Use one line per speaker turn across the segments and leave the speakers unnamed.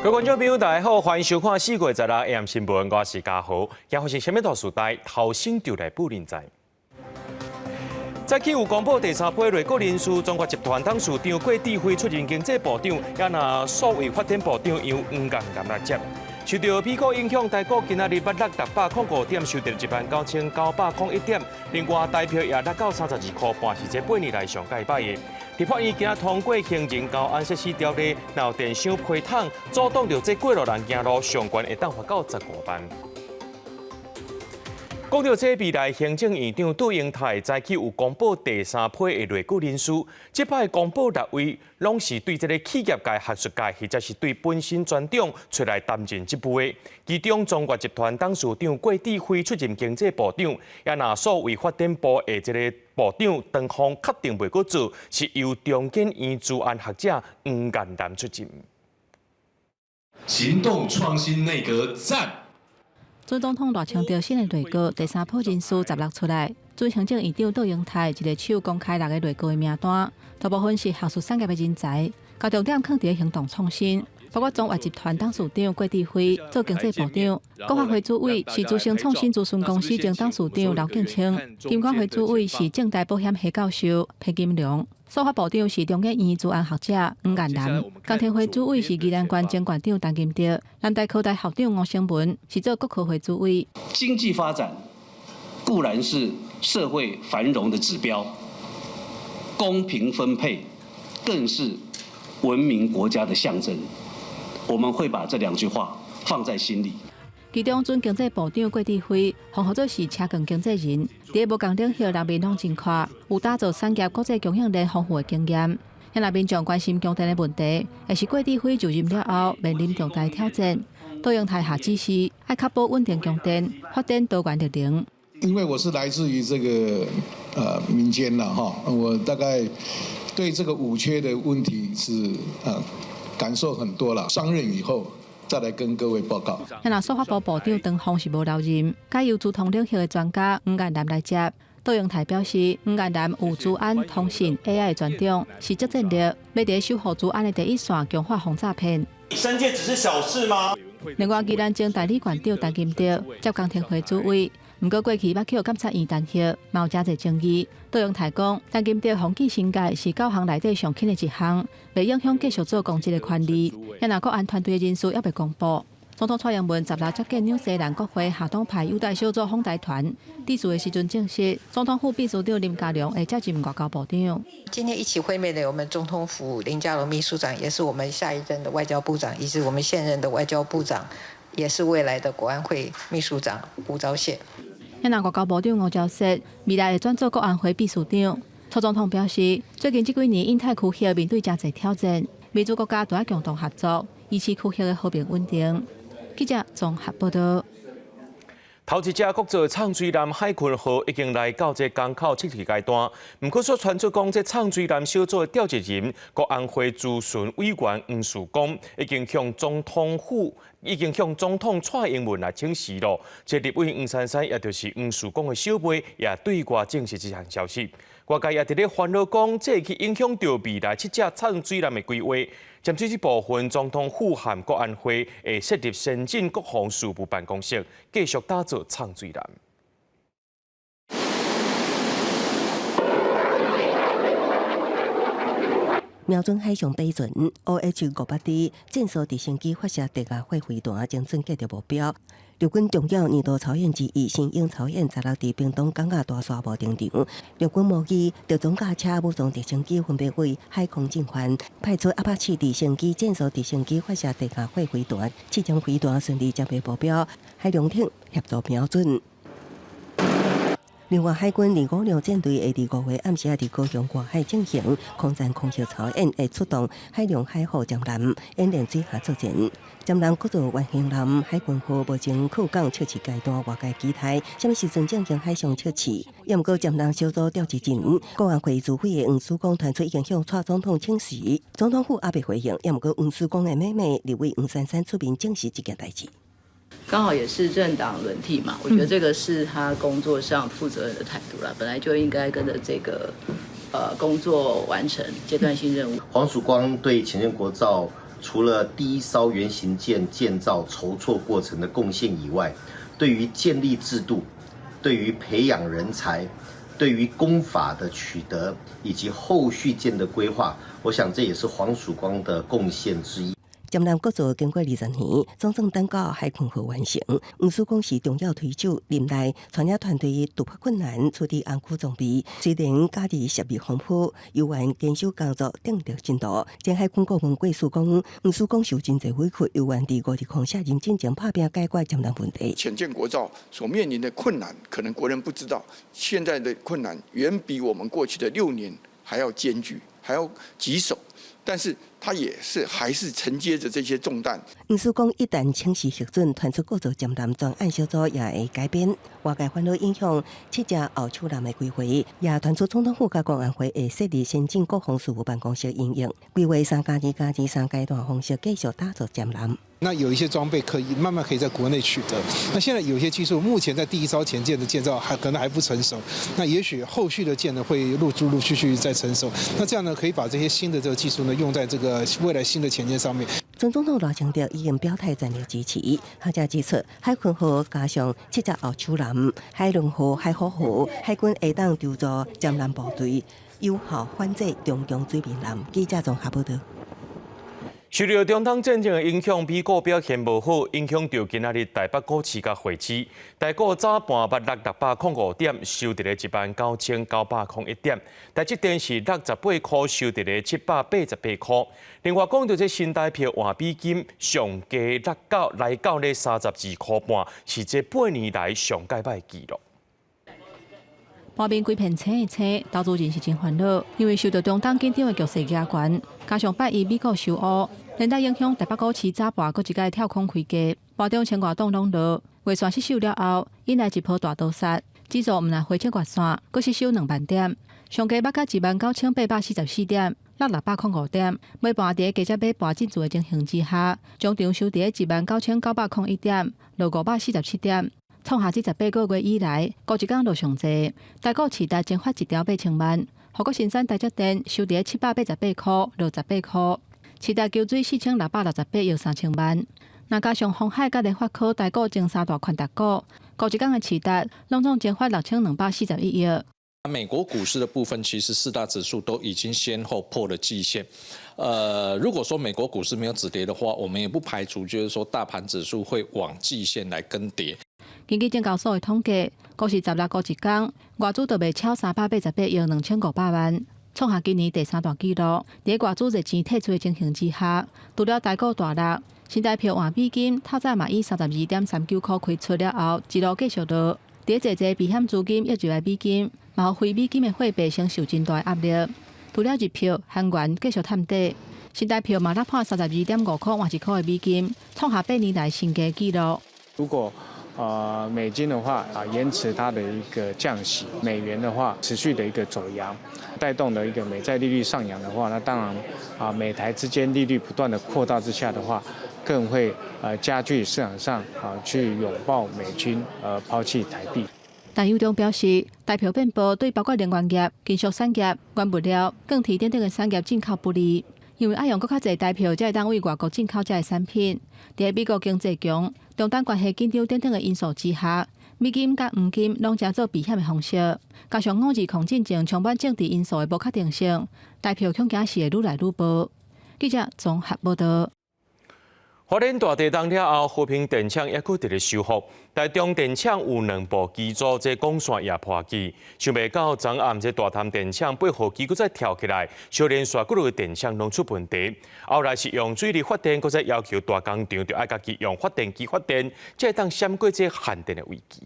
各位观众朋友，大家好，欢迎收看4月16日 AM 新闻，我是嘉豪。今发生什么大事代？头先就来报人知。早起有公布第三批内阁人事，中国集团董事长郭志辉出任经济部长，也拿数位发展部长杨黄江来接。受到美国影响，台股今仔日捌落605点，收跌19901点。另外，台票也落到32块半，是这8年来上届摆的。立法院今日通过行政交安设施条例，闹电箱批桶，阻挡着这过路人行路，上悬会当罚到15万。讲到这未来行政院长杜英泰早起有公布第三批的内阁人事，这摆公布6位，拢是对这个企业界、学术界，或者是对本身专长出来担任职务的。其中，中国集团董事长郭志辉出任经济部长，也拿数位发展部的这个部长唐凤确定袂阁做，是由中建院资安学者黄岩南出任。
行动创新内阁赞。
准总统大强调新的内阁第三批人事16出来，准行政院长杜英泰一个手公开6个内阁的名单，大部分是学术产业的人才，高重点放伫行动创新，包括中华集团董事长郭志辉做经济部长，国发会主委是资深创新咨询公司前董事长刘敬清，金管会主委是正大保险系教授裴金良。数法部长是中研院资安学者黄岩南，工天会主委是宜兰县前县长陈金德，南大科大校长吴成文是做国科会主委。
经济发展固然是社会繁荣的指标，公平分配更是文明国家的象征。我们会把这2句话放在心里。
其中，准经济部长郭志辉，红号做是车杠经济人，伫无共领域人面拢真快，有打造产业国际供应链丰富的经验。现内民众关心供电的问题，也是郭志辉就任了后面临重大挑战。杜英泰下指示，要确保稳定供电，发展多元绿能。
因为我是来自于这个民间啦哈，我大概对这个5缺的问题是感受很多了。上任以后。再来跟各位报告。
现在数法部部长唐凤是无留任，改由资通领域的专家黄岩南来接。杜英泰表示，黄岩南有资安、通信、AI 的专长，是足战略，要伫守护资安的第一线，强化防诈骗。
升阶只是小事吗？
另外，宜兰前代理县长陈金德接工天会主委，不过过去捌去监察院弹劾，嘛有真侪争议。杜英泰讲，陈金德风纪新界是9项内底上轻的一项，袂影响继续做公职的权利。现在国安团队的人数也未公布。总统蔡英文16日接见纽西兰国会下党派优待小组访台团，致辞的时阵证实，总统府秘书长林佳龙会接任外交部长。
今天一起会面的我们总统府林佳龙秘书长，也是我们下一任的外交部长，以及我们现任的外交部长，也是未来的国安会秘书长吴钊燮。
现在外交部长吴钊燮未来会转做国安会秘书长。蔡总统表示，最近这几年印太区域面对真侪挑战，民主国家都要共同合作，维持区域的和平稳定。记者综合报道。
头一只国造畅水南海群号已经来到这港口测试阶段，不过所传出讲，这畅水南小组的调集人国安会咨询委员黄树光已经向总统蔡英文来请示了。这立委黄珊珊，也就是黄树光的小妹，也对外证实这项消息。外界也伫咧烦恼讲，这去影响到未来7只畅水南的规划。针对这部分，总统府和国安会会设立先进国防事务办公室，继续打造畅水南。
瞄准海上标准 OH-580战术直升机发射第5火飞弹，将准确着目标。陆军重要年度操演之一，新鹰操演16日伫屏东港仔大沙漠登场。陆军模拟着装甲车、武装直升机分别为海空进环，派出阿帕奇直升机、战术直升机发射第5火飞弹，7张飞弹顺利接获目标，海龙艇协助瞄准。另外，海军256舰队会伫5月暗时伫高雄外海进行空战空袭操演，会出动海龙海虎舰舰演练水下作战。舰舰各做原型舰海军号目前靠港测试阶段，外界期待什么时阵进行海上测试。也毋过舰舰小组调集人国安会主委的黄曙光传出已经向蔡总统请示，总统府也未回应。也毋过黄曙光的妹妹立委黄珊珊出面证实这件代志。
刚好也是政党轮替嘛，我觉得这个是他工作上负责任的态度啦，本来就应该跟着这个工作完成阶段性任务。
黄曙光对前任国造除了第一艘原型舰建造筹措过程的贡献以外，对于建立制度、对于培养人才、对于工法的取得以及后续舰的规划，我想这也是黄曙光的贡献之一。
江南国造经过20年，总算等到海空号完成。黄曙光是重要推手，任内参与团队突破困难，处理安全装备。虽然家己涉入丰富，有关检修工作定着进度。前海空顾问郭曙光，黄曙光受真侪委屈，有关伫5日空下认真正拍拼解决江南问题。
潜舰国造所面临的困难，可能国人不知道，现在的困难远比我们过去的6年还要艰巨，还要棘手。但是它也是还是承接着这些重担。
黄曙光一旦请示核准，传出构造江南专案小组也会改变。外界烦恼影响7只后手男的归回，也传出总统府甲公安会会设立先进国防事务办公室应用，规划3+2+2阶段方式继续打造江南。
那有一些装备慢慢可以在国内取得，那现在有些技术目前在第一艘前舰的建造可能还不成熟，那也许后续的舰呢会陆续再成熟，那这样呢可以把这些新的这个技术呢用在这个未来新的前舰上面。
前总统赖清德已经表态全力支持，他才指出海军号加上7只后手男、海龙号、海虎号，海军会当调驻江南部队，有效反制中共水面舰。记者综合报道。
受到中东战争的影响，美股表现无好，影响到今仔日台北股市甲汇市。台股早盘捌落605点，收伫咧19901点，台积电是68块，收伫咧788块。另外讲到这新台票换美金上加来到咧32块半，是这8年来上界歹纪录。
半边规片青一青，投资人是真烦恼，因为受到中东紧张的局势压悬，加上8月美国收乌，连带影响台北股市早盘搁一摆跳空开价，盘中千外栋拢落，月线失守了后，引来一波大倒杀，指数毋但回撤月线，搁失守2万点，上加捌到19844点，落605点，尾盘伫加只买盘进驻的情形之下，中场收伫19901点，落547点。创下这18个月以来，过一天落上济，台股市值蒸发1条8千万，韩国新山台积电收伫788块，落18块，市值桥水4668亿3000万。那加上鸿海甲联发科台股前3大宽达股，过一天的市值拢总蒸发6241亿。
美国股市的部分，其实4大指数都已经先后破了季线。如果说美国股市没有止跌的话，我们也不排除就是说大盘指数会往季线来跟跌。
根据证交所的统计，股市16个一天，外资就卖超388亿2500万，创下今年第3大纪录。伫外资热钱退出的情形之下，除了台股大落，新台票换美金透早嘛以32.39块开出了后，一路继续落。伫济避险资金要入来美金，嘛互非美金的货币承受真大压力。除了日票、韩元继续探底，新台票嘛落破32.5块换1块的美金，创下8年来新高纪录。
如果美金的话延迟它的一个降息，美元的话持续的一个走扬，带动的一个美债利率上扬的话，那当然美台之间利率不断的扩大之下的话，更会加剧市场上去拥抱美军抛弃台币。
但有中表示，台票变波对包括能源业、金属产业、原物料、钢铁等等的产业进口不利，因为爱用更较侪台票才会当为外国进口这些产品。伫美国经济强、中东关系紧张等等的因素之下，美金甲黄金拢正做避险的方式，加上5日抗战争充满政治因素的不确定性，台票恐惊是会愈来愈薄。记者综合报道。
花莲大地震了后，和平电厂也搁伫咧修复。台中电厂有2部机组，这光线也破机。想袂到昨暗这大潭电厂8号机搁再跳起来，小连续各路电厂拢出问题。后来是用水力发电，搁再要求大工厂就爱家己用发电机发电，才会当闪过这限电的危机。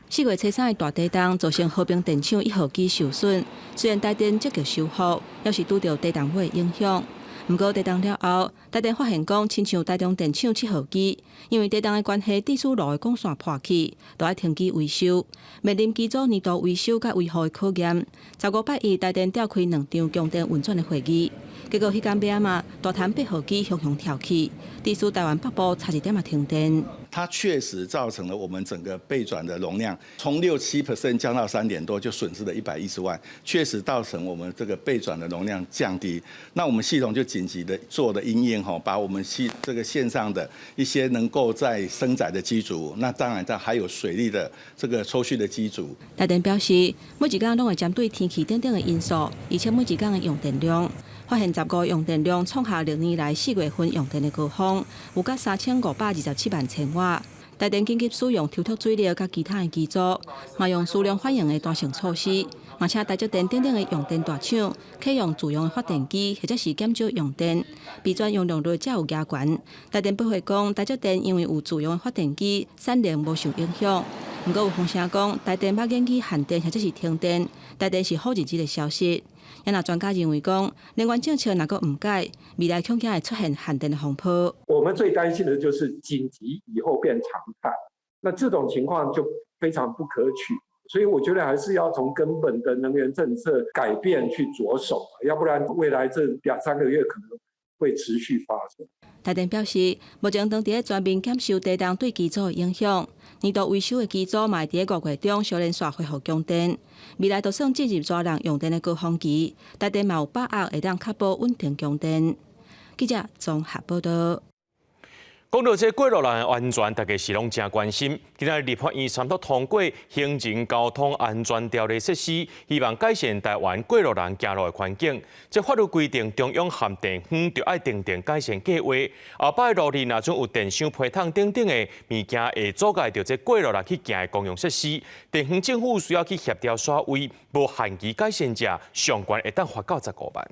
4月初3的大地震造成和平电厂1号机受损，虽然台电积极修复，也是拄到地震尾的影响。不过地震了后，台电发现讲，亲像台中电厂7号机，因为地震的关系，地输路的管线破去，就要停机维修。面临机组年度维修甲维护的考验，15、8日台电召开2场供电运转的会议，结果迄间夜嘛，大潭8号机熊熊跳起，地区台湾北部差一点嘛停电。
它确实造成了我们整个备转的容量从6-7% 降到3点多，就损失了110万，确实造成我们这个备转的容量降低。那我们系统就紧急的做了因应把我们这个线上的一些能够在升载的机组，那当然还有水力的这个抽蓄的机组。
台电表示，每一天拢会针对天气等等的因素，而且每一天的用电量。发现15用电量创下6年来4月份用电的高峰，有达3527万千瓦。台电紧急使用抽脱水力甲其他的机组，嘛用数量反应的单性措施，嘛请台积电等等的用电大厂启用自用的发电机，或者是减少用电，备转用量率才有加悬。台电报会讲，台积电因为有自用的发电机，产能无受影响。不过有风声讲，台电捌研起限电或者是停电，台电是好日子的消息。也那专家认为讲，能源政策若个唔改，未来恐怕会出现限电的风波。
我们最担心的就是紧急以后变常态，那这种情况就非常不可取。所以我觉得还是要从根本的能源政策改变去着手，要不然未来这2-3个月可能会持续发生。
台电表示，目前当地全面检修地动对机组的影响，年度维修的机组嘛会伫5月中小连续恢复供电。未来就算进入大量用电的高峰期，台电嘛有把握会当确保稳定供电。记者综合报道。
讲到这过路人的安全，大家是拢真关心。今日立法院三读通过《行政交通安全条例》实施，希望改善台湾过路人行路的环境。这法律规定，中央和地方就要定定改善计划。后摆路里若总有电箱、批桶等等的物件会阻碍到这过路人去行的公用设施，地方政府需要去协调刷位，无限期改善者，上悬会当罚到15万。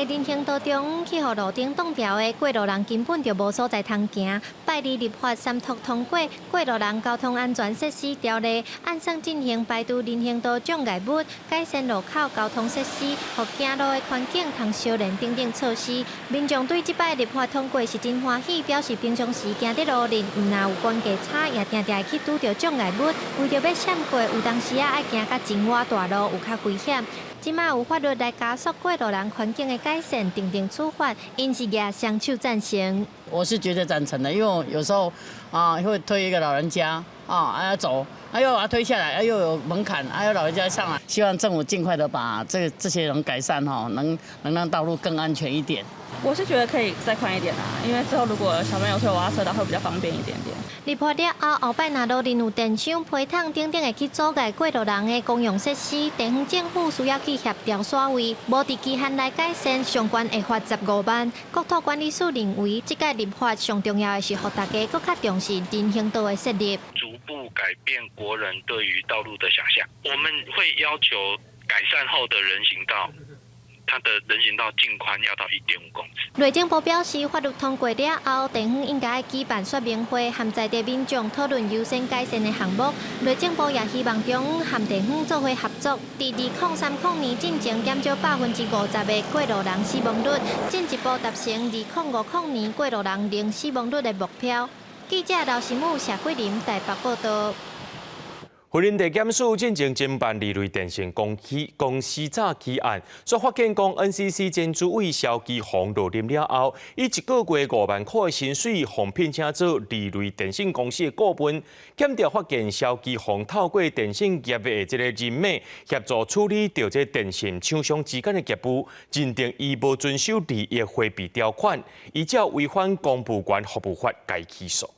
人行道中去互路顶挡条的过路人根本就无所在通行。拜二立法三读通过《过路人交通安全设施条例》，按算进行排除人行道障碍物、改善路口交通设施、和行路的环境通修炼等等措施。民众对这摆立法通过是真欢喜，表示平常时行伫路面，毋若有关价差，也定定会去拄到障碍物，为着要闪过，有当时爱行到真弯大路，有较危险。即马有法律来加速过路人环境的改善，定定处罚，因是也双手赞成。
我是绝对赞成的，因为有时候会推一个老人家要走，又要推下来，又有门槛，又老人家上来。希望政府尽快的把这些人改善能让道路更安全一点。
我是觉得可以再宽一点因为之后如果小朋友推娃娃车道会比较方便一点点。
立法了后摆若路面有电箱、批桶等等的去阻碍过路人的公用设施，地方政府需要去协调刷位，无伫期限内改善，上悬会罚15万。国土管理署认为，这届立法上重要的是，让大家更较重视人行道的设立，
逐步改变国人对于道路的想象。我们会要求改善后的人行道。它的人行道净宽要到1.5公尺。内
政部表示，法律通过了后，地方应该举办说明会，和在地民众讨论优先改善的项目。内政部也希望中央和地方做伙合作，在2030年进前减少50%的过路人死亡率，进一步达成2050年过路人零死亡率的目标。记者刘时武、谢桂林台北报道。
惠仁地检署进行侦办2类电信公司诈欺案，所发现讲 NCC 前主委萧基宏落任了后，以1个月5万块的薪水，互聘请做2类电信公司的顾问。检调发现萧基宏透过电信业的这个人脉，协助处理掉这电信厂商之间的业务，认定伊无遵守利益回避条款，依照违反公务员服务法该起诉。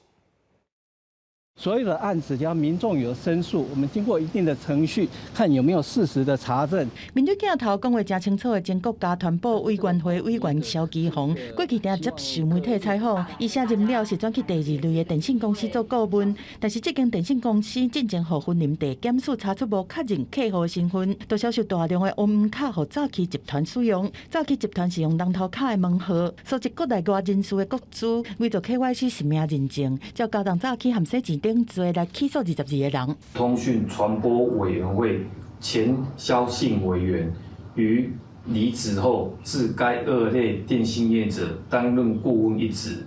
所有的案子，只要民众有申诉，我们经过一定的程序，看有没有事实的查证。
面对镜头讲话真清楚的前国家团保委员会委员萧基宏，过去定接受媒体采访，伊卸任了是转去第2类的电信公司做顾问，但是这间电信公司进前互婚林地检署查出无确认客户身份，都销售大量的乌门卡互诈欺集团使用。诈欺集团是用龙头卡的门号，收集国内外人士的国资，为着 KYC 实名认证，照高档诈欺含洗钱等罪来起诉22个人。
通讯传播委员会前萧姓委员于离职后，至该2类电信业者担任顾问一职，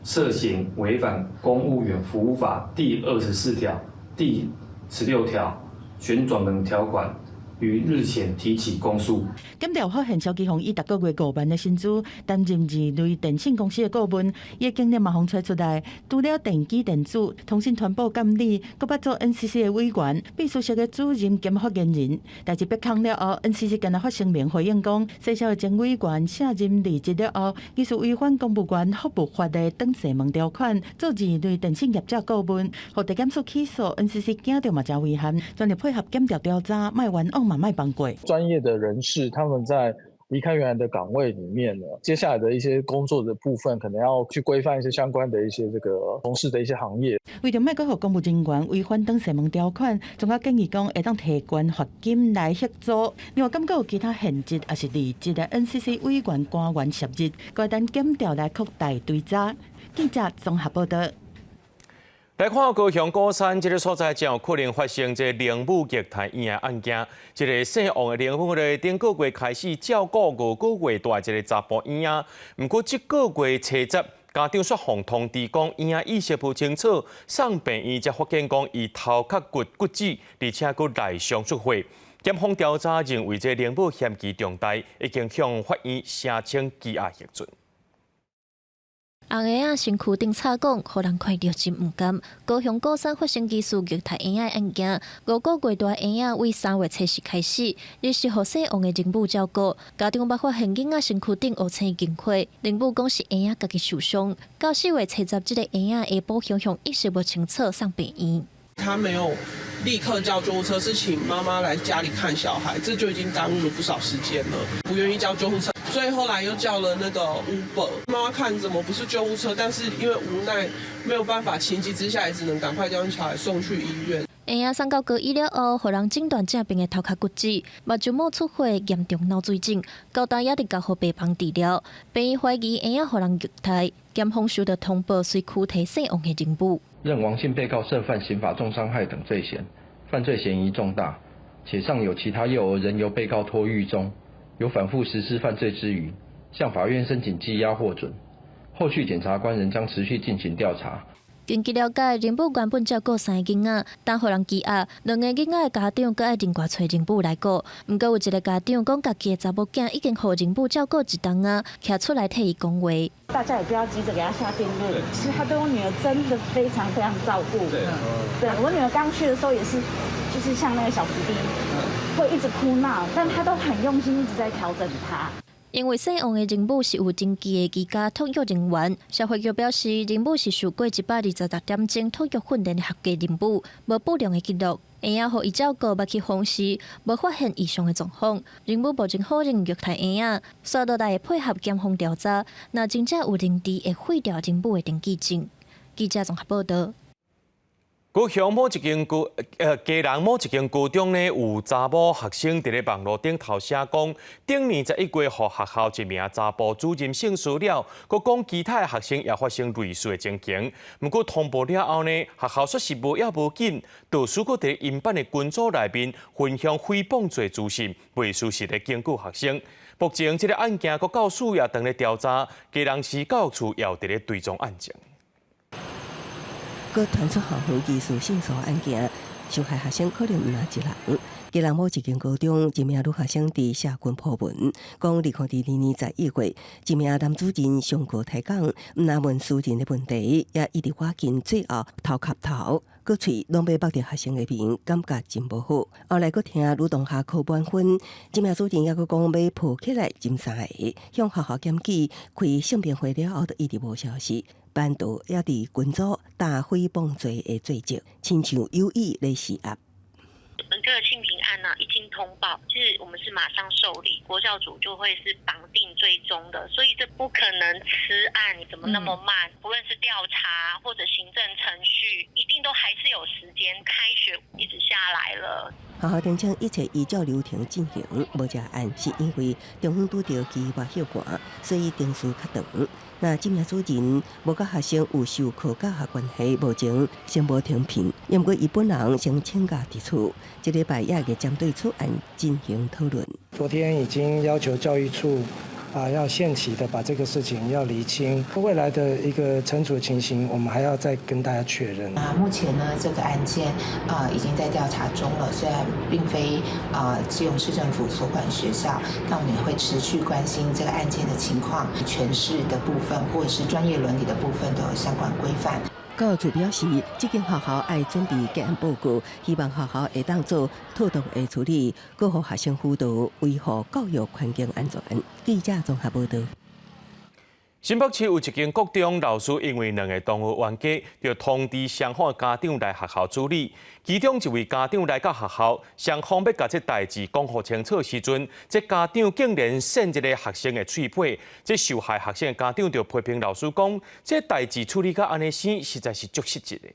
涉嫌违反公务员服务法第24条、第16条旋转门条款，于日前提起公诉。
检调发现萧基宏以逐个月5万的薪资担任2类电信公司的顾问，伊的经历嘛，互吹出来。除了电机电子、通信传播监理，佮捌做 NCC 的委员、秘书室的主任兼发言人。代志被控了后 ，NCC 今日发声明回应讲，细小的前委员卸任离职了后，疑似违反公务员服务法的等射门条款，做2类电信业者顾问，获地检署起诉 NCC 惊到嘛真危险，全力配合检调调查，卖冤枉嘛卖放过。
专业的人士他们在离开原来的岗位里面呢，接下来的一些工作的部分，可能要去规范一些相关的一些这个从事的一些行业。
为着卖搁互公务人员违反等射门条款，仲较建议讲会当提悬罚金来协助。另外，敢搁有其他现职也是离职的 NCC 委员官员涉入，该等检调来扩大追查。记者综合报道。
来看高雄高山这个所在，将有可能发生这灵母虐待婴儿案件。这个姓王的灵母咧，顶个月开始照顾5个月大这个查甫婴儿，不过这个月初10，家长却互通知讲婴儿意识不清楚，送病院才发现讲伊头壳骨折，而且佫内伤出血。检方调查认为这灵母嫌疑重大，已经向法院申请羁押核准。
红婴仔身躯顶插管，互人看着真唔甘。高雄高山发生疑似虐待婴仔案件，5个月大婴仔为3月初10开始，日是互姓王的灵母照顾。家长捌发现囡仔身躯顶黑青经血，灵母讲是婴仔家己受伤。到4月初10，这个婴仔下晡向意识不清楚，送病院。
他没有立刻叫救护车，是请妈妈来家里看小孩，这就已经耽误了不少时间了。不愿意叫救护车，所以后来又叫了那个 Uber。妈妈看怎么不是救护车，但是因为无奈没有办法，情急之下也只能赶快将小孩送去医院。
婴仔送到高医了后，互人诊断正病的头壳骨折，目睭冒出血，严重脑水肿，高大也伫交互病房治疗。病院怀疑婴仔互人虐待，检方收到通报，随躯提姓王的灵母。
认王姓被告涉犯刑法重伤害等罪嫌，犯罪嫌疑重大，且尚有其他幼儿仍由被告托狱中，有反复实施犯罪之余，向法院申请羁押获准。后续检察官仍将持续进行调查。
根据了解，灵母原本照顾3个囡仔，但互人羁押，2个囡仔的家长阁爱另外找灵母来顾。毋过有一个家长讲，家己的查某囝已经互灵母照顾1冬啊，徛出来替伊讲话。
大家也不要急着给他下定论，其实他对我女儿真的非常非常照顾。对我女儿刚去的时候也是，就是像那个小徒弟，会一直哭闹，但他都很用心，一直在调整他。
因为姓王的灵母是有登记的居家托育人员，社会局表示，灵母是受过126点钟托育训练的合格灵母，无不良的记录。婴仔互伊照顾捌去访视，无发现异常的状况。灵母目前否认虐待婴仔，刷落来配合检方调查，若真正有认知，会废掉灵母的登记证。记者综合报道。
高雄某一间家人某一间高中呢，有查某学生伫咧网络顶头写讲，顶年11月，互学校一名查甫主任性事了，佮讲其他学生也发生类似的情形。不过通报了后呢，学校说是无紧，导师佮伫因班的群组内面分享诽谤罪资讯，未属实的检举学生。目前这个案件佮教师也当咧调查，家人市教育处也伫咧追踪案情。
佮传出校园疑似性骚案件，受害学生可能毋止一人。吉兰某一间高中一名女学生伫社群破文，讲2022年11月，一名男主任上课提讲，毋但问私人的问题，也一直挖紧最后头磕头，佮喙拢要剥着学生的面，感觉真无好。后来佮听女同学考满分，这名主任也佮讲要抱起来斟3个，向学校检举，开性平会了后，就一直无消息。班导也伫群组打诽谤罪的罪责，亲像有意来施压。
这个性平案呢，一经通报，就是我们是马上受理，国教组就会是绑定追踪的，所以这不可能吃案怎么那么慢？不论是调查或者行政程序，一定都还是有时间。开学一直下来了。
学校澄清一切依照流程进行，无食案是因为中风拄到期末考寒，所以定时较长。那这名主任无甲学生有受课教学关系，目前先无停聘，因不过伊本人先请假伫厝，这礼拜也会针对此案进行讨论。
昨天已经要求教育处
要限期的把这个事情要厘清，未来的一个惩处的情形，我们还要再跟大家确认。
目前呢，这个案件已经在调查中了，虽然并非基隆市政府所管学校，但我们也会持续关心这个案件的情况，诠释的部分或者是专业伦理的部分都有相关规范。
教处表示，这间学校爱准备个案报告，希望学校会当做妥当的处理，过互学生辅导，维护教育环境安全。记者综合报道。
新北市有一间国中老师因为2个同学冤家，就通知双方家长来学校处理。其中一位家长来到学校，双方要把这代志讲好清楚时阵，这家长竟然扇一个学生的喙皮。这受害学生的家长就批评老师讲，这代志处理到安尼生，实在是足失职的。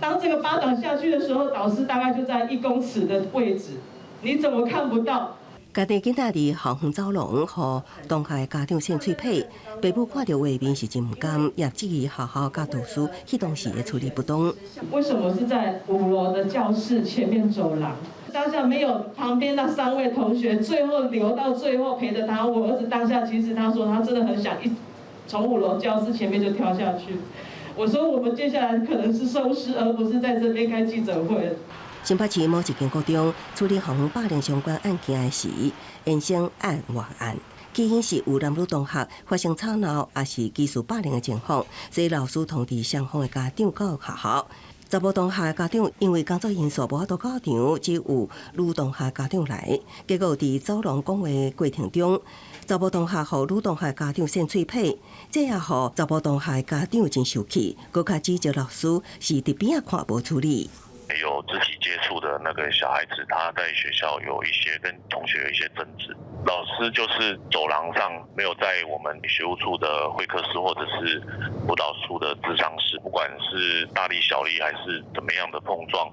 当这个巴掌下去的时候，导师大概就在1公尺的位置，你怎么看不到？
家己囡仔伫校园走廊，互当下的家长扇喙皮，爸母看到画面是真唔甘，也质疑学校甲导师迄当时的处理不当。
为什么是在5楼的教室前面走廊？当下没有旁边那3位同学，最后留到最后陪着他。我儿子当下其实他说他真的很想从5楼教室前面就跳下去。我说我们接下来可能是收尸，而不是在这边开记者会。
新北市某一间国中处理校园霸凌相关案件时，延伸案外案，起因是有男女同学发生吵闹，也是技术霸凌的情况，所以老师通知双方的家长到学校。查某同学的家长因为工作因素无法度到场，只有女同学家长来，结果伫走廊讲话过程中，查某同学互女同学家长扇喙皮，这也互查某同学家长真生气，搁较指责老师是伫边仔看无处理。
有肢体接触的那个小孩子，他在学校有一些跟同学有一些争执，老师就是走廊上没有在我们学务处的会客室或者是辅导处的咨商室，不管是大力小力还是怎么样的碰撞，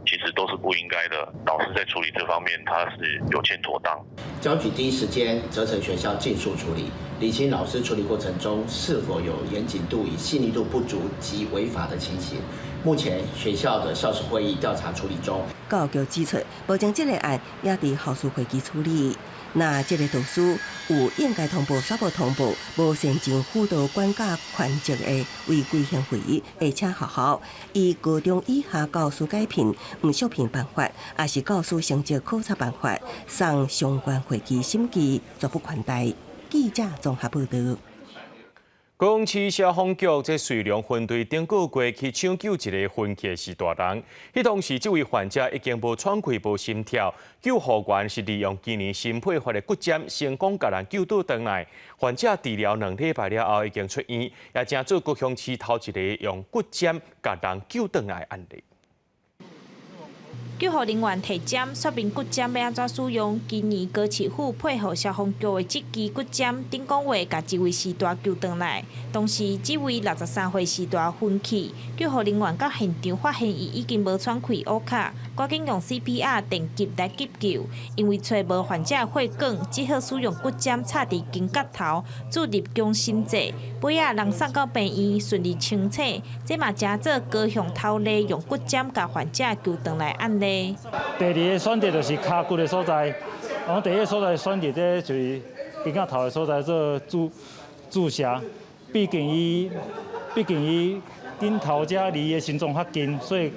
其实都是不应该的。老师在处理这方面，他是有欠妥当。
交举第一时间责成学校尽速处理，厘清老师处理过程中是否有严谨度与细腻度不足及违法的情形。目前学校的校史会议调查处理中。
教育局指出，目前这个案也伫校事会议处理。那这个导师有应该通报煞无通报，无善尽辅导管教权责的违规行为，会请学校以高中以下教师改评唔续评办法，也是教师成绩考察办法，送相关会议审议，绝不宽待。记者综合报道。
高雄市消防局在瑞良分队顶个月去抢救一个昏厥是大人，迄当时这位患者已经无喘气、无心跳，救护员是利用今年新配发的骨针，成功把人救倒转来。患者治疗2礼拜了后已经出院，也正做高雄市头一个用骨针把人救倒来的案例。
救护人员提针说明骨针要安怎使用。今年高市府配合消防局的这支骨针，顶个月把这位士大救回来。当时这位63岁士大昏去，救护人员到现场发现伊已经无喘气、乌卡，赶紧用 CPR 电击来急救。因为找无患者血管，只好使用骨针插伫颈角头，注入强心剂，尾仔人送到病院顺利清醒。这嘛正做高雄头例用骨针把患者救回来案例。
第二个选择就是骹骨的所在，然后第一个所在选择在就是颈角头的所在做注射，毕竟伊顶头遮离伊心脏较近，所以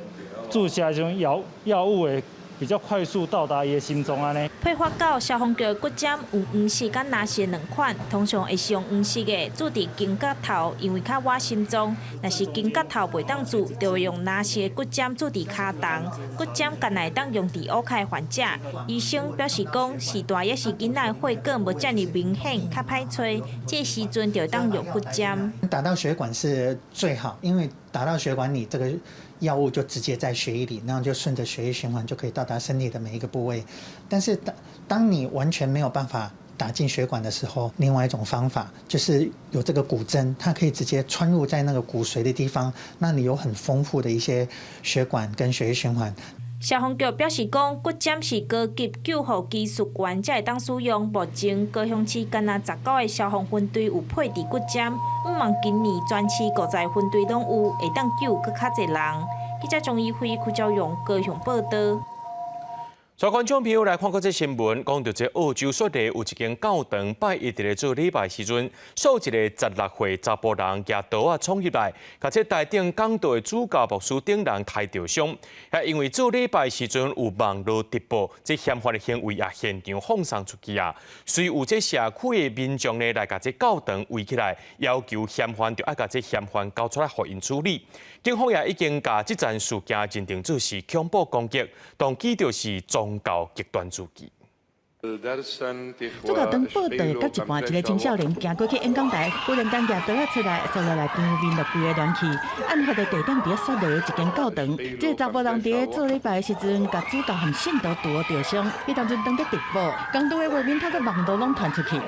注射这种药物会比较快速到达伊的心脏安尼。
配发到消防局骨针有黄色甲蓝色2款，通常会使用黄色的注伫颈角头，因为较倚心脏；若是颈角头袂当注，就会用蓝色的骨针注伫骹重。骨针干来当用伫乌开患者。医生表示讲，时大也是囡仔血管无遮尔明显，较歹找，这时阵就当用骨针。
打到血管是最好，因为打到血管，你这个药物就直接在血液里，那样就顺着血液循环就可以到达身体的每一个部位。但是当你完全没有办法打进血管的时候，另外一种方法就是有这个骨针，它可以直接穿入在那个骨髓的地方，那里有很丰富的一些血管跟血液循环。
消防局表示讲，骨针是高级救护技术员才会当使用。目前高雄市干那19个消防分队有配置骨针，毋望今年全市各在分队拢有，会当救搁较侪人。记者钟义辉、邱兆勇高雄报道。
所以观众朋友来看过这新闻，讲到这澳洲雪梨有一间教堂，拜一伫咧做礼拜时阵，数一个16岁查甫人举刀啊闯入来，甲这台顶讲道的主教牧师等人抬着伤，也因为做礼拜时阵有网络直播，这嫌犯的行为也现场放送出去啊。随有这社区的民众呢来甲这教堂围起来，要求嫌犯就要甲这嫌犯交出来互因处理。警方也已经将这件事件认定做是恐怖攻击，动机就是宗教极端主义。
主教堂报道，甲一半一个青少年行过去演讲台，忽然间举刀仔出来，扫落来场面就规个乱去。案发的地点伫雪梨一间教堂，这个查甫人伫咧做礼拜的时阵，甲主教和信徒拄着伤，伊当阵当在直播，讲道的画面透过网络拢传出去。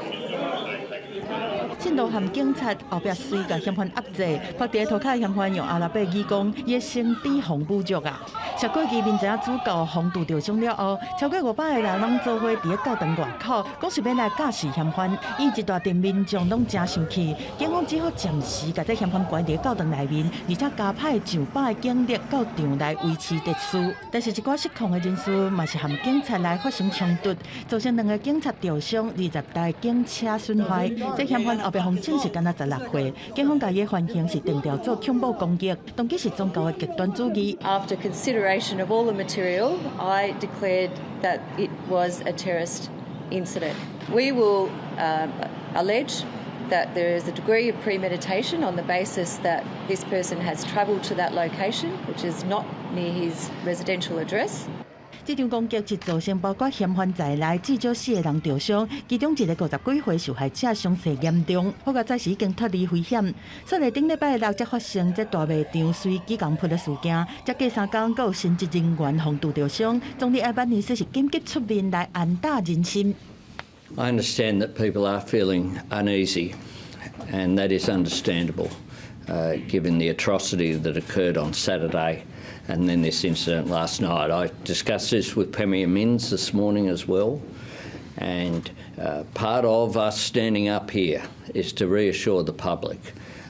信徒和警察后壁随甲嫌犯压制，拍伫咧涂骹嫌犯用阿拉伯语讲，伊的身体红侮辱啊！社区居民知影主教红拄着伤了后，超过500个人拢做伙伫咧教堂外口，讲是要来架势嫌犯。因一大群民众拢真生气，警方只好暂时甲这嫌犯关伫教堂内面，而且加派上百个警力到场来维持秩序。但是一寡失控的人士嘛是和警察来发生冲突，造成2个警察受伤，20台警车损坏。这嫌犯后壁方证实敢若16岁，警方甲伊犯行是定调做恐怖攻击，动机是宗教的极端主义。
After consideration of all the material, I declared that it was a terrorist incident. We will allege that there is a degree of premeditation on the basis that this person has travelled to that location, which is not near his residential address.
这场攻击是造成包括嫌犯在内至少4个人受伤，其中一个50几岁受害者伤势严重，好在暂时已经脱离危险。雪梨顶礼拜6才发生这大卖场随机攻击的事件，才过3天，还有新职人员防拄着伤，总理艾班尼斯是紧急出面来安打人心。
I understand that people are feeling uneasy, and that is understandable, given the atrocity that occurred on Saturday. And then this incident last night. I discussed this with Premier Minns this morning as well. And part of us standing up here is to reassure the public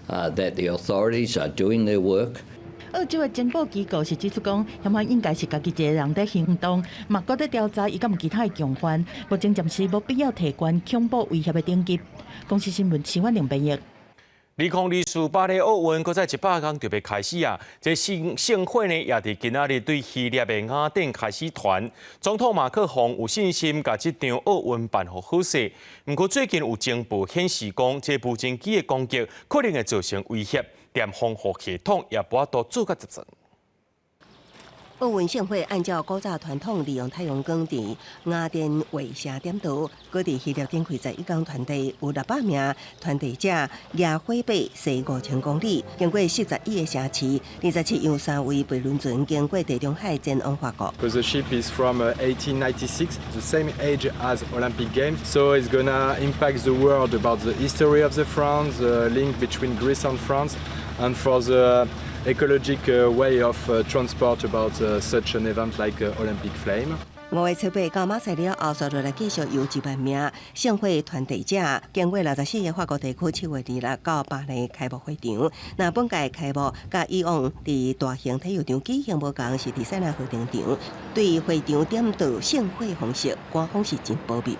that the authorities are doing their work.
澳洲的情报机构是指出讲，嫌犯应该是家己一个人在行动，嘛搁在调查伊敢有其他的共犯，目前暂时无必要提关恐怖威胁的等级。公司新闻陈婉玲编译。
2028个奥运，搁在100天就要开始啊！这盛会呢，也伫今仔日对希腊的雅典开始团。总统马克宏有信心，甲这场奥运办好好势。不过最近有情报显示讲，这无人机的攻击可能会造成威胁，连防护系统也无法度做甲集成。
奥运盛会按照古早传统，利用太阳光伫雅典卫星点灯，搁伫希腊展开在1天团队有600名团队者，野火把西5000公里，经过41个城市，27样3位飞轮船经过地中海前往法国。
Because the ship is from 1896, the same age as Olympic Games, so it's gonna impact the world about the history of the France, the link between Greece and France, and for the ecologic way of transport about such an event like Olympic Flame.
5月7日到马赛了后，续落来继续由1万名盛会团队者经过64个法国地区7月26到巴黎开幕会场。那本届开幕甲以往伫大型体育场举行无同，是伫塞纳河停场，对会场点导盛会方式，官方是真保密。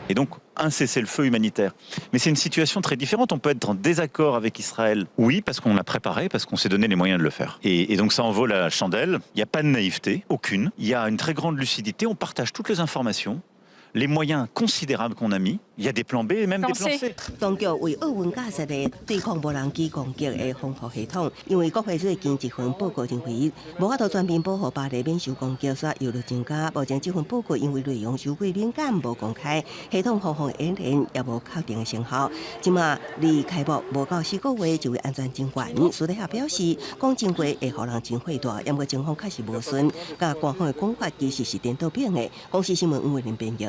Et donc, un cessez-le-feu humanitaire. Mais c'est une situation très différente. On peut être en désaccord avec Israël. Oui, parce qu'on l'a préparé, parce qu'on s'est donné les moyens de le faire. Et donc ça en vaut la chandelle. Il n'y a pas de naïveté, aucune. Il y a une très grande lucidité. On partage toutes les informations. Les moyens considérables qu'on a mis, il y a des plans B et même des plans C.
当局为奥运架设的对抗无人机攻击的防护系统，因为国会最近一份报告认为，无法度全面保护巴黎免受攻击，所以忧虑增加。目前这份报告因为内容太过敏感，无公开，系统防护演练也无确定的成效。即马离开幕无到4个月就会安全真悬。苏迪亚表示，讲真话会互人真火大，因为情况确实无顺，甲官方的讲法其实是颠倒变的。公司新闻吴伟林编译。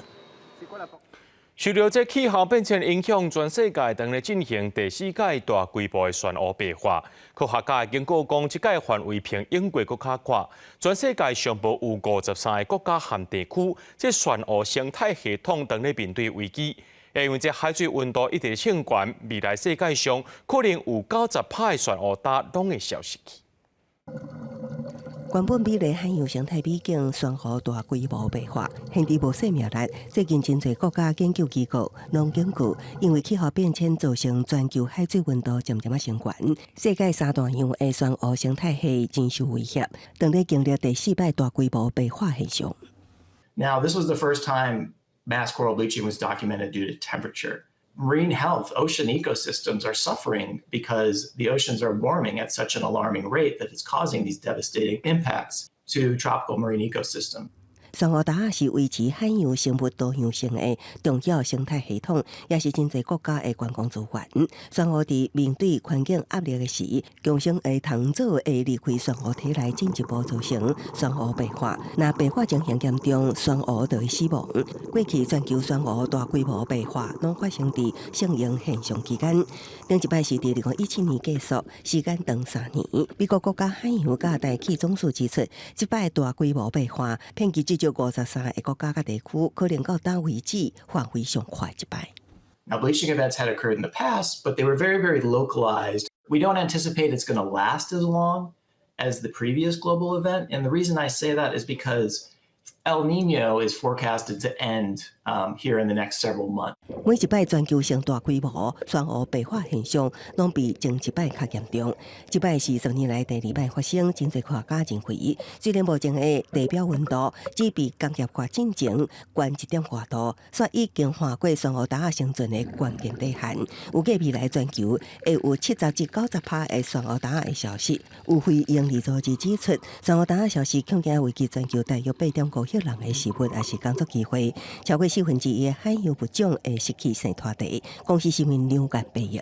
受到这气候变迁影响，全世界正在进行第4届大规模的漩涡白化。科学家经过讲，这届范围比英国更加宽，全世界上无有53个国家和地区，这漩涡生态系统正在面对危机。因为这海水温度一直升高，未来世界上可能有90%的漩涡搭拢会消失去。
原本美丽海洋生态美景宣布大规模白化，现地无生命力。最近真侪国家研究机构拢警告，因为气候变迁造成全球海水温度渐渐升悬，世界三大洋的珊瑚生态系真受威胁，正在经历第4摆大规模白化现象。
Now, this was the first time mass coral bleaching was documented due to temperature. Marine health, ocean ecosystems are suffering because the oceans are warming at such an alarming rate that it's causing these devastating impacts to tropical marine ecosystem.
珊瑚礁是维持海洋生物多样性的重要生态系统，也是真侪国家的观光资源。珊瑚伫面对环境压力的时，共生的糖藻会离开珊瑚体内，进一步造成珊瑚白化。若白化情形严重，珊瑚就会死亡。过去全球珊瑚大规模白化，拢发生伫盛行现象期间。顶一摆是伫2017年结束，时间长3年。美国国家海洋甲大气总署指出，这摆大规模白化，遍及至少53个国家甲地区，可能到当为止范围上快一摆。
Now, bleaching events had occurred in the past, but they were very, very localized. We don't anticipate it's going to last as long as the previous global event. And the reason I say that is because El Nino is forecasted to end here in the next several months.
每一摆全球性大规模珊瑚白化现象，拢比前一摆较严重。这摆是10年来第2摆发生，真侪科学家认为，虽然目前的地表温度只比工业发展前悬1.5度，却已经跨过珊瑚礁生存的关键底线。预计未来全球会有70至90%的珊瑚礁会消失。有非营利组织指出，珊瑚礁消失恐惊危及全球大约8.5亿人的食物也是工作机会，超过1/4的海洋物种会失去生态地，公司生命流感病疫。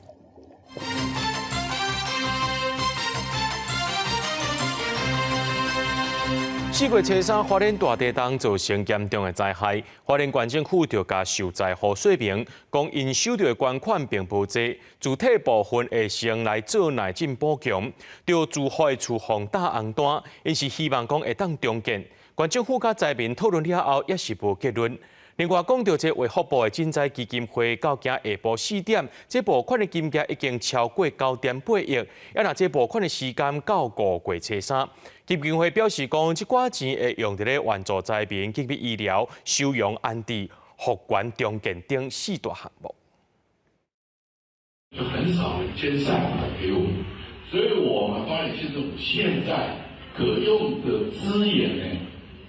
4月初3，花莲大地震造成严重的灾害，花莲县政府就甲受灾户说明，讲因收到的捐款并不多，主体部分会先来做内政补强，就住户的厝房打红单，因是希望讲会当重建。县政府甲灾民讨论了后，也是无结论。另外，讲到这卫福部的赈灾基金会到今下晡4点，这拨款的金额已经超过9.8亿，也若这拨款的时间到5月初3。基金会表示讲，这寡钱会用伫咧援助灾民、给予医疗、收容安置、复原重建等4大项目。
就很少捐善款给我们，所以我们花莲县政府现在可用的资源呢，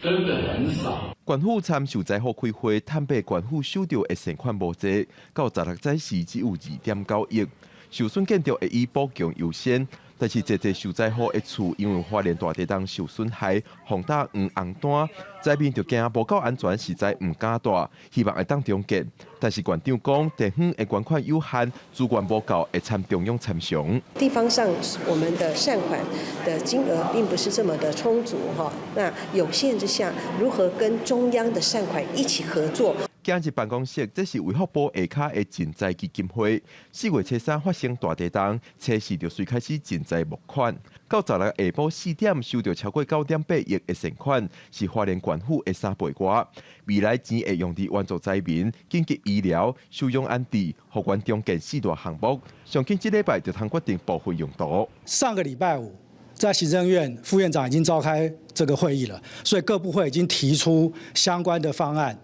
真的很少。
县府参受灾后开会，坦白县府收到的善款无济，到16载时只有2.9亿。受损建筑会以补强优先，但是这受灾户的厝因为花莲大地震受损害，房打黄红单，灾民就惊无够安全，实在唔敢住，希望会当重建。但是县长讲，地方的捐款有限，资源无够，会参中央参详。
地方上我们的善款的金额并不是这么的充足哈，那有限之下，如何跟中央的善款一起合作？
今日办公室，这是卫福部下骹的赈灾基金会。4月初3发生大地震，初时就随开始赈灾募款，到16下晡4点收到超过9.8亿的善款，是花莲县府的3倍多。未来钱会用伫援助灾民、紧急医疗、收容安置、复原重建4大项目。上近这礼拜就通决定部分用途。
上个礼拜5。在行政院副院长已经召开这个会议了，所以各部会已经提出相关的方案。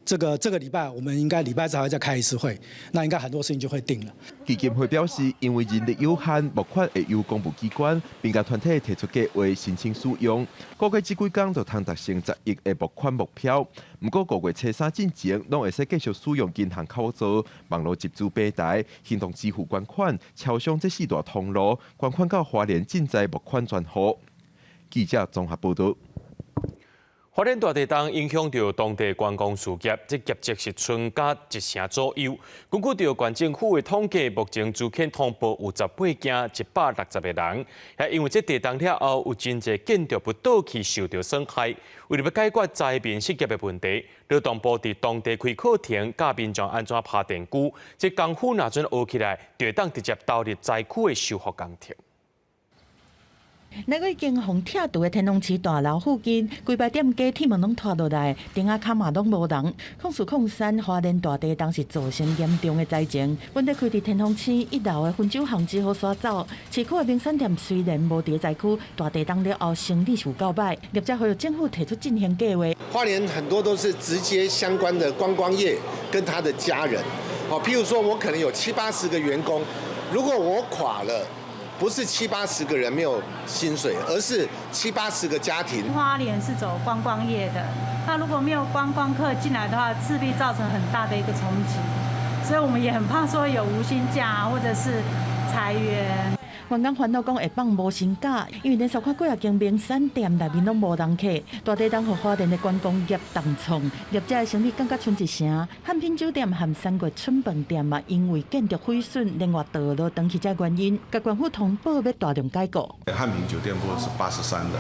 这个礼拜我们应该礼拜3还会再开一次会，那应该很多事情就会定了。
基金会表示，因为人力有限，募款会由公务机关、民间团体提出计划申请使用，估计这几天就通达成10亿的募款目标。不过5月初3之前，拢会使继续使用银行口座、网络集资平台、行动支付捐款、超商这4大通路，捐款到花莲赈灾募款专户。记者综合报道。
花莲大地震影响到当地观光事业，这业绩是增加1成左右。根据到县政府的统计，目前住客通报有18件160个人，也因为这地震了后，有真侪建筑物倒去受到损害。为了要解决灾民失业的问题，劳动部伫当地开课程，教民众安怎拍电锯。这功夫若准学起来，就会当直接投入灾区的修复工程。
那个已经互拆除的天龙寺大楼附近，规排店家铁门拢拖落来，顶仔卡嘛拢无人。控诉控山花莲大地当时造成严重的灾情。本地开伫天龙寺1楼的分酒行只好刷走。市区的名产店虽然无伫灾区，大地当了后生意有够歹，业者呼吁政府提出进行计划。
花莲很多都是直接相关的观光业跟他的家人，譬如说我可能有70-80个员工，如果我垮了。不是70-80个人没有薪水，而是70-80个家庭。
花莲是走观光业的，那如果没有观光客进来的话，势必造成很大的一个冲击，所以我们也很怕说有无薪假或者是裁员。员工烦恼讲会放无薪假，因为连续看几啊间名产店内面拢无人客，大地当互花莲的观光业重创，业者的生意感觉剩一成。汉品酒店和3月春饭店嘛，因为建筑毁损，另外倒落长期这原因，甲政府通报要大量改革。
汉品酒店部分是83人，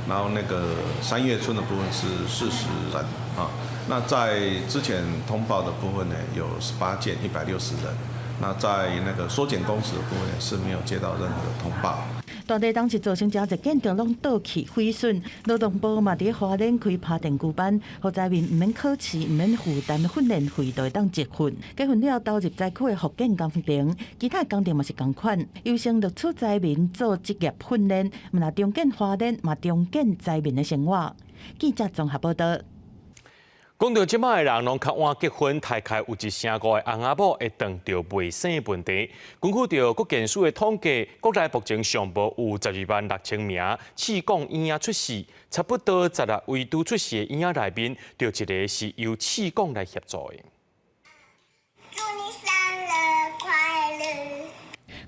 然后那个3月春的部分是40人啊。那在之前通报的部分呢，有18件160人。那在那个缩减工时的部分是没有接到任何的通报。
大地当时造成真侪建筑拢倒去毁损，劳动部嘛伫花莲开拍电锯班，让灾民唔免考试、唔免负担训练费，就会当集训。结训了投入灾区的复建工程，其他工程嘛是同款。优先录取灾民做职业训练，唔那重建花莲，嘛重建灾民的生活。记者综合报道。
讲到即摆的人，拢较晚结婚，大概有一成5个翁仔某会当到未生的问题。根据着国健署的统计，国内目前上无有126000名试管婴仔出世，差不多16位拄出世的婴仔内面，就一个是由试管来协助的。
祝你生日快乐！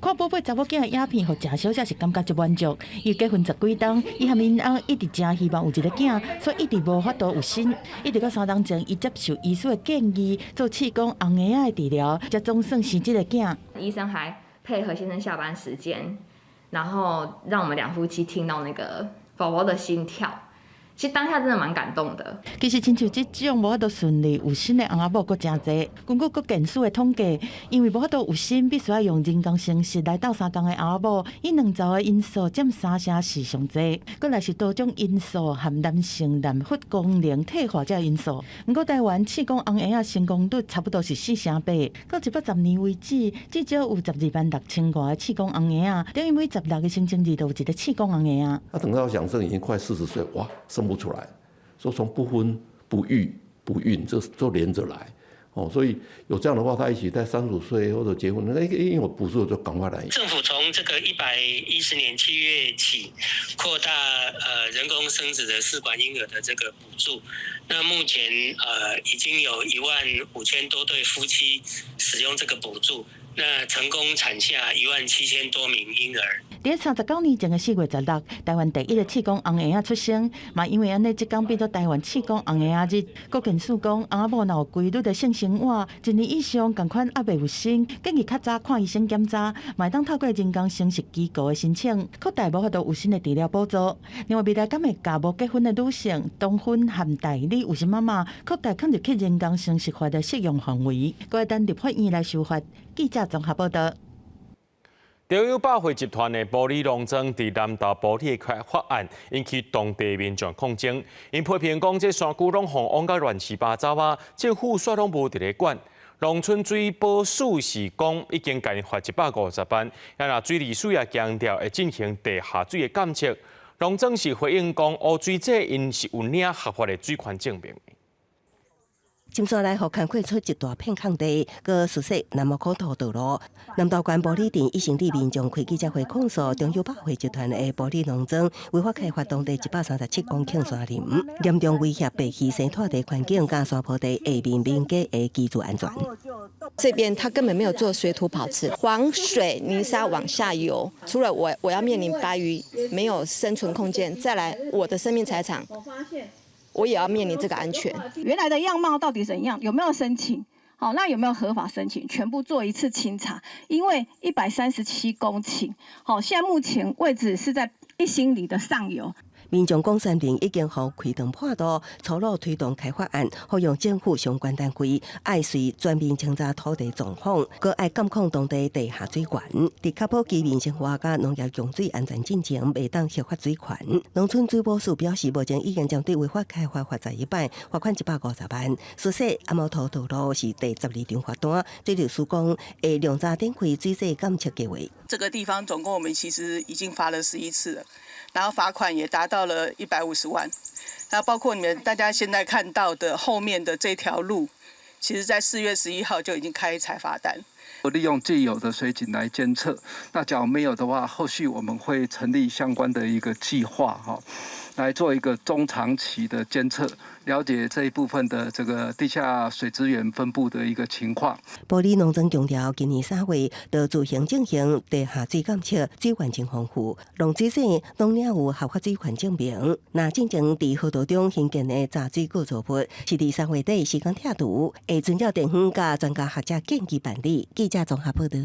看宝贝查某囝的影片，互郑小姐是感觉足满足。伊结婚10几冬，伊和因翁一直真希望有一个囝，所以一直无法度有心。一直到3冬前，伊接受医师的建议，做气功红牙仔的治疗，才总算生这个囝。
医生还配合先生下班时间，然后让我们2夫妻听到那个宝宝的心跳。其实当下真的蛮感动的。
其实亲像这种无法度顺利有心的翁仔某，阁真侪。根据国健署的统计，因为无法度有心，必须要用人工生殖来斗3工的翁仔某，以2造的因素占3成是上侪。阁来是多种因素和男性卵巢功能退化这因素。不过台湾试管红牙仔成功率差不多是4成8。到110年为止，至少有126000个试管红牙仔，等于每16个星期2都有一个试管红牙仔。
等到养生已经快40岁，哇，生不出来，说从不婚不育不孕，这就连着来。所以有这样的话，他一起在35岁或者结婚，因为我补助就赶快来。
政府从这个110年7月起扩大人工生殖的试管婴儿的这个补助，那目前已经有15000多对夫妻使用这个补助。那成功产下17000多名婴儿。
在39年前的4月16日，台湾第一个试管红牙仔出生，嘛因为安尼，这天变做台湾试管红牙仔日。国健署讲，翁仔某若有规律的性生活，1年以上共款还未有生，建议较早看医生检查，嘛当透过人工生殖机构的申请，扩大无法度有心的治疗补助。另外，未来敢会甲无结婚的女性、当婚和代理有心妈妈，扩大放入去人工生殖法的适用范围，搁会等立法院来修法。记者综合报道。
中油百货集团的玻璃农庄伫南投玻璃开发案，引起当地民众抗争。因批评讲，这山区拢互往甲乱七八糟啊，政府煞拢无伫咧管。农村水保署是讲，已经甲因罚150万，也若水利署也强调会进行地下水的监测。农庄是回应讲，污水这因是有领合法的水权证明。
金山内河开阔出一大片空地，佮熟悉南木口头道路。南投县玻璃店已成立民众开记者会控诉中油百货集团的玻璃农庄违法开发当地137公顷山林，严重威胁白溪生态地环境、加沙坡地下面民家的居住安全。
这边他根本没有做水土保持，黄水泥沙往下游，除了我要面临白鱼没有生存空间，再来我的生命财产。我也要面临这个安全。
原来的样貌到底怎样？有没有申请？好，那有没有合法申请？全部做一次清查。因为137公顷，好，现在目前位置是在1星里的上游。
民众讲山林已经互开肠破肚，粗鲁推动开发案，呼吁政府相关单位爱随全面清查土地状况，搁爱监控当地地下水管，伫确保居民生活甲农业用水安全进程，袂当合法水权。农村水务署表示，目前已经针对违法开发罚债一摆，罚款150万。所说阿毛头道路是第12张罚单，水利署讲会量早展开水质监测计划。
这个地方总共我们其实已经罚了11次了，然后罚款也达到了150万。那包括你们大家现在看到的后面的这条路，其实在4月11号就已经开采罚单。
利用既有的水井来监测，那假如没有的话，后续我们会成立相关的一个计划来做一个中长期的监测，了解这一部分的这个地下水资源分布的一个情况。
埔里农庄强调，今年3月就自行进行地下水监测，水源真丰富，农水省拢领有合法水权证明。那进前伫河道中兴建的杂水构造物，是伫3月底时间拆除，会遵照地方甲专家学者建议办理。记者综合报道。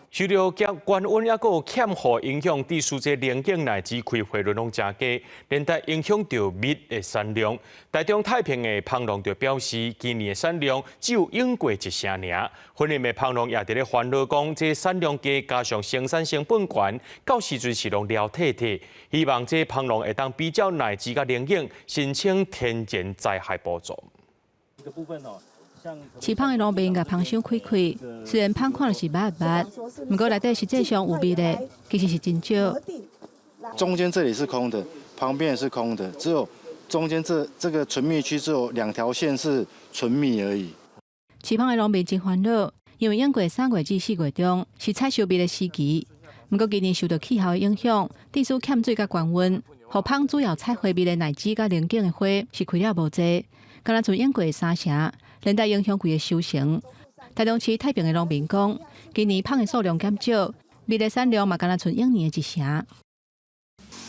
受到降温也有欠雨影响，地区这连景乃至开花率拢真低，连带影响到蜜的产量。台中太平的芳农就表示，今年的产量只有用过1成尔。婚姻的芳农也伫咧烦恼讲，这产量低加上生产成本悬，到时阵是拢了退退。希望这芳农会当比较乃至甲连景申请天然灾害补助。
这个部分哦。
市芳的农民甲芳箱开开，虽然芳看是捌，不过内底实际上有蜜的，其实是真少。
中间这里是空的，旁边也是空的，只有中间这个纯蜜区只有2条线是纯蜜而已。
市芳的农民真烦恼，因为用过3月至4月中是采收蜜的时期，不过今年受到气候的影响，地区欠水甲降温，互芳主要采花蜜的奶子甲连景的花是开了无济，敢若剩用过3成。连带影响规个收成。台中市太平的农民讲，今年芳的数量减少，蜜的产量嘛，敢若剩往年的1成。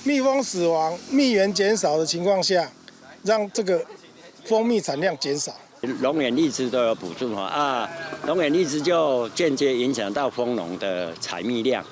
蜜蜂死亡、蜜源减少的情况下，让这个蜂蜜产量减少。
农园荔枝都有补助农园荔枝就间接影响到蜂农的采蜜量。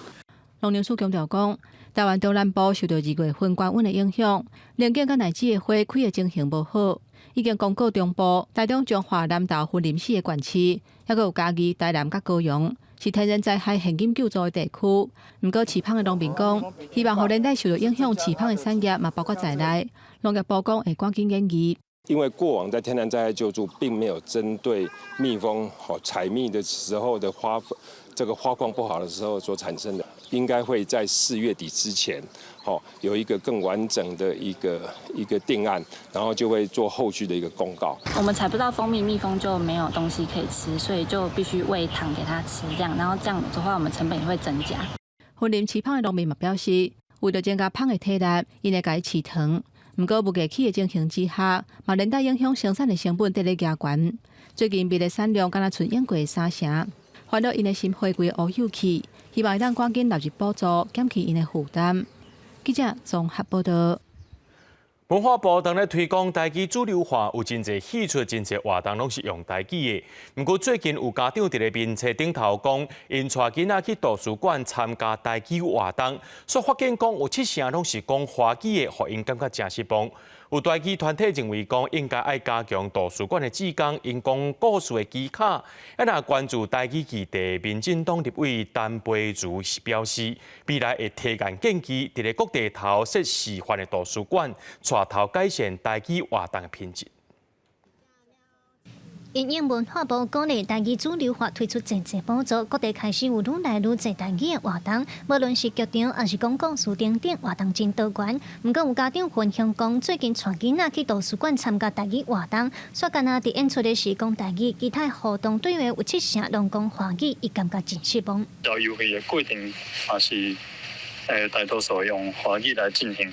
农林署强调讲，台湾东南部受到2月份降温的影响，连景甲奶子的花开的情形无好。已经公告中部、台中、彰化、南投、云林4个县市，还有嘉义、台南甲高雄，是天然灾害现金救助的地区。不过，市芳的农民讲，希望互连带受到影响市芳的产业，嘛包括在内，农业部讲会赶紧研议。
因为过往在天然灾害救助并没有针对蜜蜂采蜜的时候的花况不好的时候所产生的，应该会在4月底之前，有一个更完整的一个定案，然后就会做后续的一个公告。
我们采不到蜂蜜，蜜蜂就没有东西可以吃，所以就必须喂糖给它吃，这样，然后这样的话，我们成本也会增加。
云林饲芳的农民嘛表示，为了增加芳的体力，因会改饲糖。不过，物价起的情形之下，嘛连带影响生产的成本得咧加悬。最近蜜的产量敢若剩用过3成，烦恼因的新花季乌有去，希望会当赶紧纳入补助，减轻因的负担。记者综合报道。
文化部当咧推广台语主流化，有真侪戏出真侪活动拢是用台语的。不过最近有家长伫咧面册顶头讲，因带囡仔去图书馆参加台语活动，所发现讲有7成拢是讲华语的，互因感觉真失望。有台语团体认为讲应该爱加强图书馆的志工，因讲故事的技巧。若关注台语议题，民进党立委陈培如表示，未来会提案建议，伫咧各地头设示范的图书馆，带头改善台语活动的品质。
因应文化部鼓励台语主流化推出真济补助，各地开始有愈来愈侪台语的活动，无论是剧场还是讲故事等等活动真多元。不过有家长分享讲，最近带囡仔去图书馆参加台语活动，说干那伫演出的是讲台语，其他活动对面有7成拢讲华语，伊感觉真失望。
游戏的规定也是大多数用华语来进行，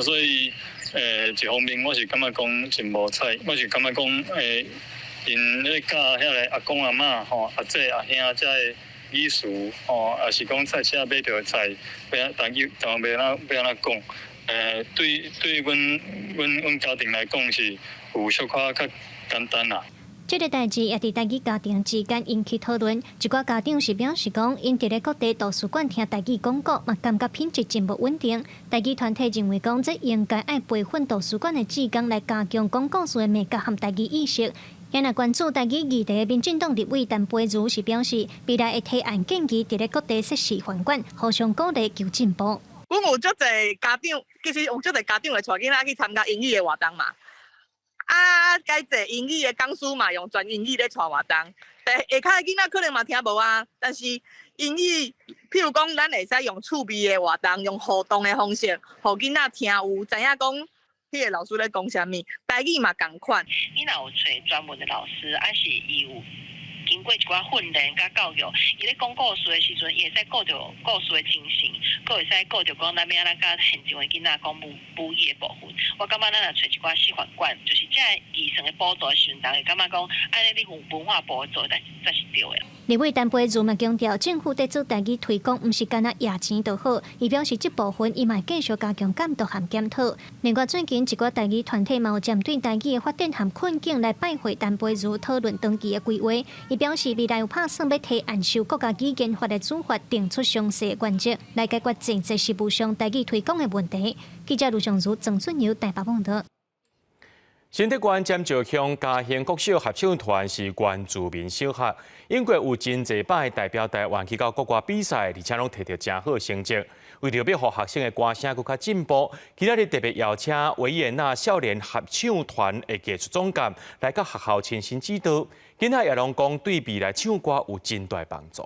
所以一方面我是感觉讲真无彩，我是感觉讲因咧教遐个阿公阿嬷阿姐阿兄遮个语词也是讲菜车买着菜，要台语台湾要安怎讲？对阮家庭来讲是有小可较简单啦。
这个代志也伫台语家庭之间引起讨论。一寡家长是表示讲，因伫咧各地图书馆听台语广告，嘛感觉品质真无稳定。台语团体认为讲，这应该爱培训图书馆的职工来加强讲故事的美感和台语意识。也来关注台语议题的民进党立委陈培如是表示，未来会提案建议伫咧各地设置饭馆，互相鼓励求进步。
阮有足侪家长，其实有足侪家长会带囡仔去参加英语的活动嘛。该坐英语的讲师嘛，用全英语咧带活动。但下骹的囡仔可能嘛听无啊，但是英语，譬如讲，咱会使用趣味的活动，用互动的方式，互囡仔听有知影讲，迄个老师咧讲啥物，台语嘛共款。
你若有找专门的老师，还是伊有经过一寡训练甲教育，伊咧讲故事的时阵，伊会使顾着故事的精神，佫会使顾着讲咱要安怎甲现场的囡仔讲母语的部分。我感觉咱若找一寡示范馆，就是这医生的补助的时阵，会感觉讲，安尼你有文化部做，才是对的。
立委陈培如嘛强调，政府在做台语推广，毋是干那野钱就好。伊表示，这部分伊嘛继续加强监督和检讨。另外，最近一寡台语团体嘛有针对台语的发展和困境来拜会陈培如讨论长期的规划。伊表示，未来有打算要提案受国家语言法的处罚，定出详细的原则，来解决政策事务上台语推广的问题。记者卢尚如、郑俊尧台北报道。
新竹县尖石乡嘉兴国小合唱团是原住民小学，英国有真侪摆代表台湾去到国外比赛，而且拢摕到真好成绩。为着要让学生的歌声更加进步，今日特别邀请维也纳少年合唱团的技术总监来到学校亲身指导，今仔也拢讲对未来唱歌有真大帮助。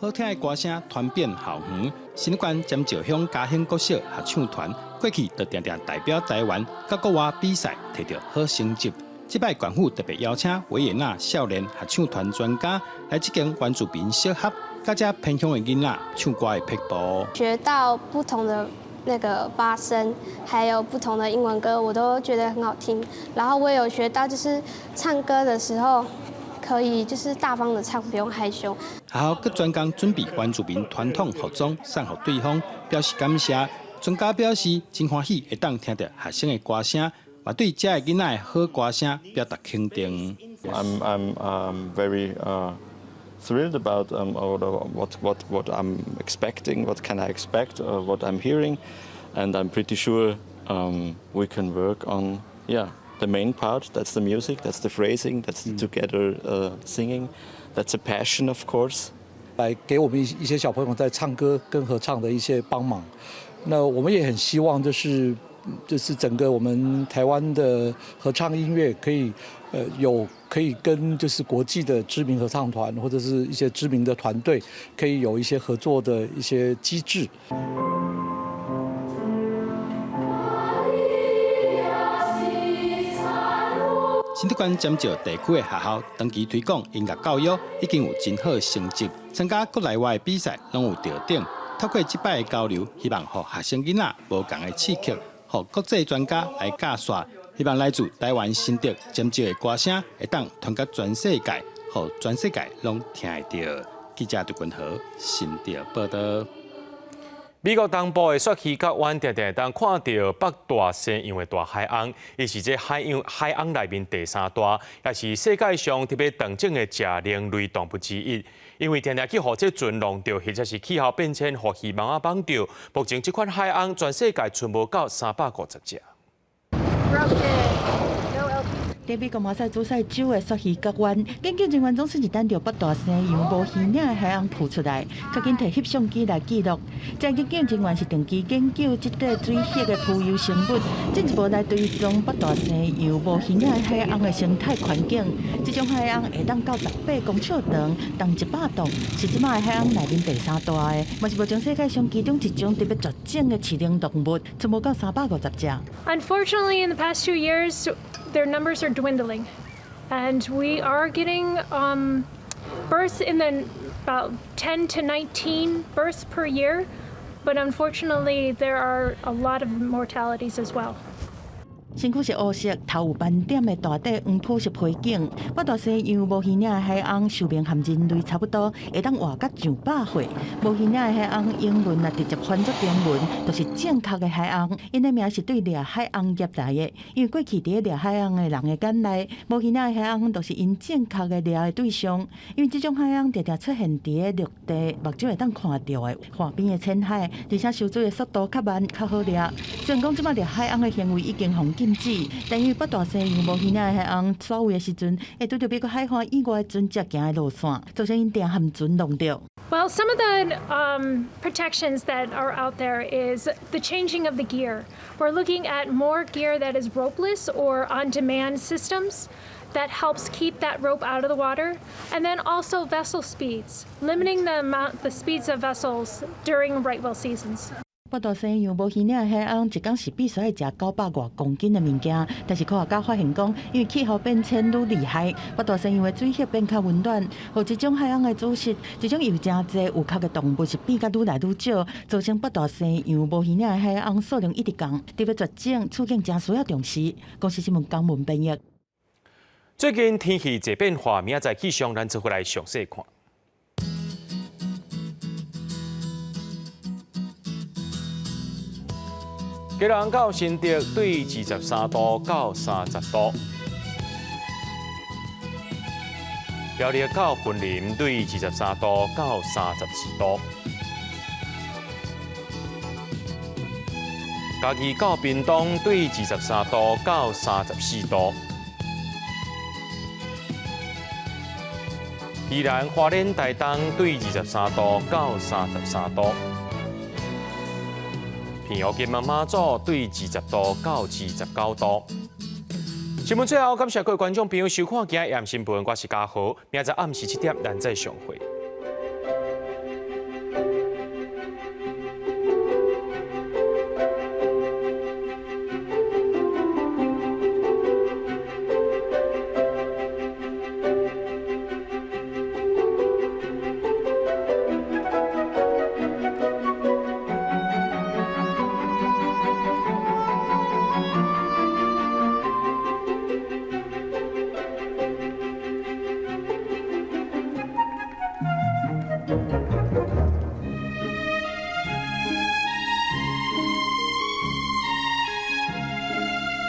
好听的歌声传遍校园，新竹县尖石乡嘉兴国小合唱团过去就常常代表台湾到国外比赛，摕到好成绩。这摆县府特别邀请维也纳少年合唱团专家来这间原住民小学，教这偏乡的囡仔唱歌的撇步。
学到不同的那个发声，还有不同的英文歌，我都觉得很好听。然后我也有学到，就是唱歌的时候。可以就是大方的唱，不用害羞。还
好，佮专工准备原住民传统服装送给对方，表示感谢。专家表示真欢喜会当听到学生的歌声，也对这个囡仔的好歌声表达肯定。
I'm very thrilled about what I'm expecting. What can I expect? What I'm hearing, and I'm pretty sure we can work on the main part. That's the music. That's the phrasing. That's the together singing. That's a passion, of course.
来给我们一些小朋友在唱歌跟合唱的一些帮忙。那我们也很希望就是整个我们台湾的合唱音乐可以可以跟就是国际的知名合唱团或者是一些知名的团队可以有一些合作的一些机制。
新竹县尖石地区的学校长期推广音乐教育，已经有真好的成绩，参加国内外的比赛拢有得奖。透过这摆的交流，希望让学生囡仔无同的刺激，让国际专家来教唆，希望来自台湾新竹尖石的歌声会当传到全世界，让全世界拢听得到。记者杜君豪新竹报道。
美国东部的雪溪角湾常常当看到北大西洋的大海翁，伊是这海翁内面第3大，也是世界上特别常见的食灵类动物之一。因为常常去互这船弄到，或者是气候变迁互鱼网绑到，目前这款海翁全世界存无到350只。
在美国马萨诸塞州的雪溪角湾，研究人员总是等到北大西洋无鱼领的海洋浮出来，赶紧摕翕相机来记录。这研究人员是定期研究这个水血的浮游生物，进一步来追踪北大西洋无鱼领的海洋的生态环境。这种海洋会当到18公尺长，重100吨，是即卖海洋内面第3大的，嘛是目前世界上其中一种特别绝种的饲灵动物，存无到350只。
Unfortunately, in the past 2 years, their numbers are dwindling, and we are getting births in about 10 to 19 births per year, but unfortunately there are a lot of mortalities as well.
身躯是乌色，头有斑点的大底黄肤色皮景。北大西洋无鱼领的海翁寿命含人类差不多，会当活到上100岁。无鱼领的海翁英文直接翻作中文，就是正确的海翁。因的名是对掠海翁业来的，因为过去伫掠海翁的人的眼内，无鱼领的海翁都是因正确的掠的对象。因为这种海翁常常出现伫陆地，目睭会当看到的岸边的浅海，而且游水的速度较慢，较好掠。虽然讲即摆掠海翁的行为已经防禁止，但因为北大西洋无鱼领的海翁所位的时阵，会对着美国海岸以外的船只行的路线，造成因定含船弄着。
Well, some of the protections that are out there is the changing of the gear. We're looking at more gear that is ropeless or on-demand systems that helps keep that rope out of the water. And then also vessel speeds, limiting the speeds of vessels during right whale seasons.
北大西洋无鱼领的海翁一天是必须要食900多公斤的物件，但是科学家发现讲，因为气候变迁愈厉害，北大西洋的水血变较温暖，和这种海翁的煮食，这种有真济有壳的动物是变甲愈来愈少，造成北大西洋无鱼领的海翁数量一直降，特别绝种处境真需要重视。公司新闻江文编译。
最近天气在变化，明仔载气象咱就回来详细看。基隆到新竹对23度到30度，苗栗到云林对23度到34度，嘉义到屏东对23度到34度，宜兰花莲台东对23度到33度。平湖金门马祖对20度到29度。新闻最后，感谢各位观众朋友收看今日夜新闻，我是嘉豪，明仔暗时7点咱再相会。